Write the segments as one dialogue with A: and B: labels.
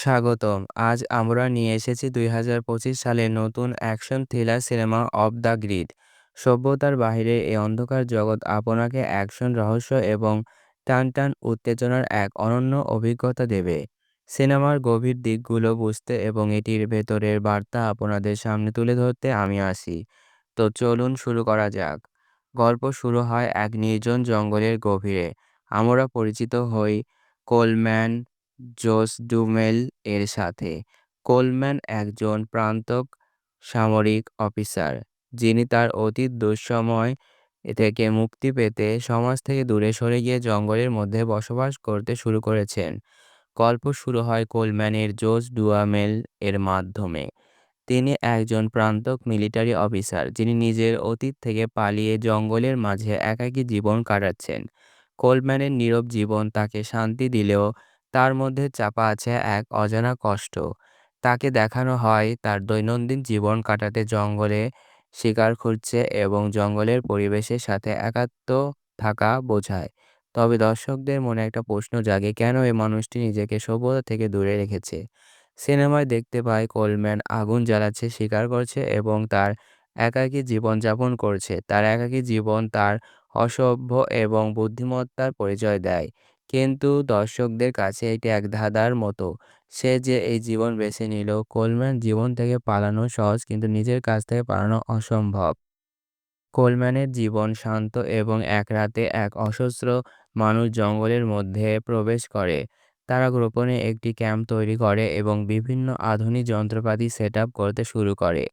A: স্বাগতম। আজ আমরা নিয়ে এসেছি ২০২৫ সালের নতুন action thriller cinema 'of the grid'. সভ্যতার বাইরে এই অন্ধকার জগৎ আপনাকে অ্যাকশন, রহস্য এবং টানটান উত্তেজনার এক অনন্য অভিজ্ঞতা দেবে। সিনেমার গভীর দিকগুলো বুঝতে এবং এটির ভেতরের বার্তা আপনাদের সামনে তুলে ধরতে আমি আসি। তো চলুন শুরু করা যাক। গল্প শুরু হয় এক নির্জন জঙ্গলের গভীরে। আমরা পরিচিত হই কোলম্যান জোস ডুমেল এর সাথে। কোলম্যান একজন প্রাক্তন সামরিক অফিসার, যিনি তার অতীত দুঃসময় থেকে মুক্তি পেতে সমাজ থেকে দূরে সরে গিয়ে জঙ্গলের মধ্যে বসবাস করতে শুরু করেছেন। গল্প শুরু হয় কোলম্যানের জোস ডুয়ামেল এর মাধ্যমে। তিনি একজন প্রাক্তন মিলিটারি অফিসার, যিনি নিজের অতীত থেকে পালিয়ে জঙ্গলের মাঝে একাকী জীবন কাটাচ্ছেন। কোলম্যানের নীরব জীবন তাকে শান্তি দিলেও তার মধ্যে চাপা আছে এক অজানা কষ্ট। তাকে দেখানো হয় তার দৈনন্দিন জীবন কাটাতে জঙ্গলে শিকার খুঁজছে এবং জঙ্গলের পরিবেশের সাথে একাত্ম থাকা বোঝায়। তবে দর্শকদের মনে একটা প্রশ্ন জাগে, কেন এই মানুষটি নিজেকে সভ্যতা থেকে দূরে রেখেছে? সিনেমায় দেখতে পাই কোলম্যান আগুন জ্বালাচ্ছে, শিকার করছে এবং তার একাকী জীবনযাপন করছে। তার একাকী জীবন তার অসভ্য এবং বুদ্ধিমত্তার পরিচয় দেয়। কিন্তু দর্শকদের কাছে এটি এক ধাঁধার মতো। সে যে এই জীবন বেছে নিল। কোলম্যান জীবন থেকে পালানো সহজ, কিন্তু নিজের কাছ থেকে পালানো অসম্ভব। কোলম্যানের জীবন শান্ত এবং এক রাতে এক অসহস্র মানুষ জঙ্গলের মধ্যে প্রবেশ করে। তারা গোপনে একটি ক্যাম্প তৈরি করে এবং বিভিন্ন আধুনিক যন্ত্রপাতি সেট আপ করতে শুরু করে।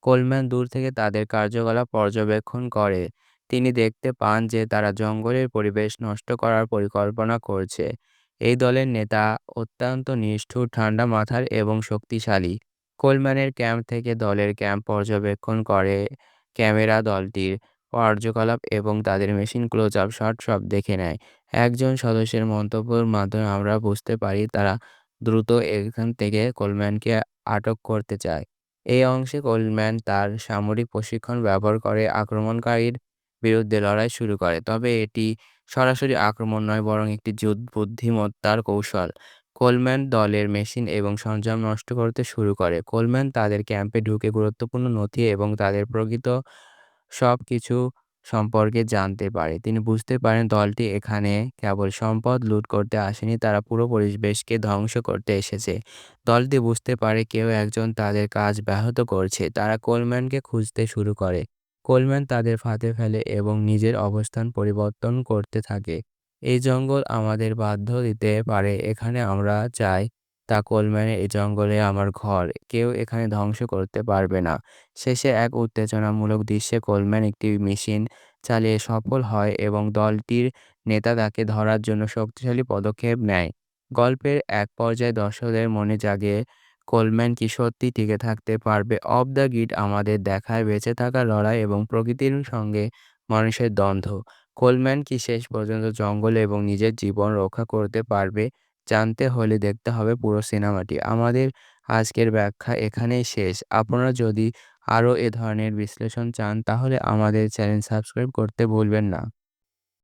A: কোলম্যান দূর থেকে তাদের কার্যকলাপ পর্যবেক্ষণ করে। তিনি দেখতে পান যে তারা জঙ্গলের পরিবেশ নষ্ট করার পরিকল্পনা করছে। এই দলের নেতা অত্যন্ত নিষ্ঠুর, ঠান্ডা মাথার এবং শক্তিশালী। কোলম্যানের ক্যাম্প থেকে দলের ক্যাম্প পর্যবেক্ষণ করে ক্যামেরা দলটির কার্যকলাপ এবং তাদের মেশিন ক্লোজ আপ শট সব দেখে নেয়। একজন সদস্যের মন্তব্যের মাধ্যমে আমরা বুঝতে পারি তারা দ্রুত এখান থেকে কোলম্যানকে আটক করতে চায়। এই অংশে কোলম্যান তার সামরিক প্রশিক্ষণ ব্যবহার করে আক্রমণকারীর বিরুদ্ধে লড়াই শুরু করে। তবে এটি সরাসরি আক্রমণ নয়, বরং একটি বুদ্ধিমত্তার কৌশল। কোলম্যান দলের মেশিন এবং সরঞ্জাম নষ্ট করতে শুরু করে। কোলম্যান তাদের ক্যাম্পে ঢুকে গুরুত্বপূর্ণ নথি এবং তাদের প্রকৃত সবকিছু সম্পর্কে জানতে পারে। তিনি বুঝতে পারেন দলটি এখানে কেবল সম্পদ লুট করতে আসেনি, তারা পুরো পরিবেশকে ধ্বংস করতে এসেছে। দলটি বুঝতে পারে কেউ একজন তাদের কাজ ব্যাহত করছে। তারা কোলম্যানকে খুঁজতে শুরু করে। কোলম্যান তাদের ফাঁদে ফেলে এবং নিজের অবস্থান পরিবর্তন করতে থাকে। এই জঙ্গল আমাদের বাধ্য দিতে পারে, এখানে আমরা চাই তা কোলম্যানের এই জঙ্গলে আমার ঘর, কেউ এখানে ধ্বংস করতে পারবে না। শেষে এক উত্তেজনামূলক দৃশ্যে কোলম্যান একটি মেশিন চালিয়ে সফল হয় এবং দলটির নেতা তাকে ধরার জন্য শক্তিশালী পদক্ষেপ নেয়। গল্পের এক পর্যায়ে দর্শকদের মনে জাগে, কোলম্যান কি সত্যি টিকে থাকতে পারবে? অফ দ্য গ্রিড আমাদের দেখায় বেঁচে থাকার লড়াই এবং প্রকৃতির সঙ্গে মানুষের দ্বন্দ্ব। কোলম্যান কি শেষ পর্যন্ত জঙ্গল এবং নিজের জীবন রক্ষা করতে পারবে? জানতে হলে দেখতে হবে পুরো সিনেমাটি। আমাদের আজকের ব্যাখ্যা এখানেই শেষ। আপনারা যদি আরও এ ধরনের বিশ্লেষণ চান, তাহলে আমাদের চ্যানেল সাবস্ক্রাইব করতে ভুলবেন না।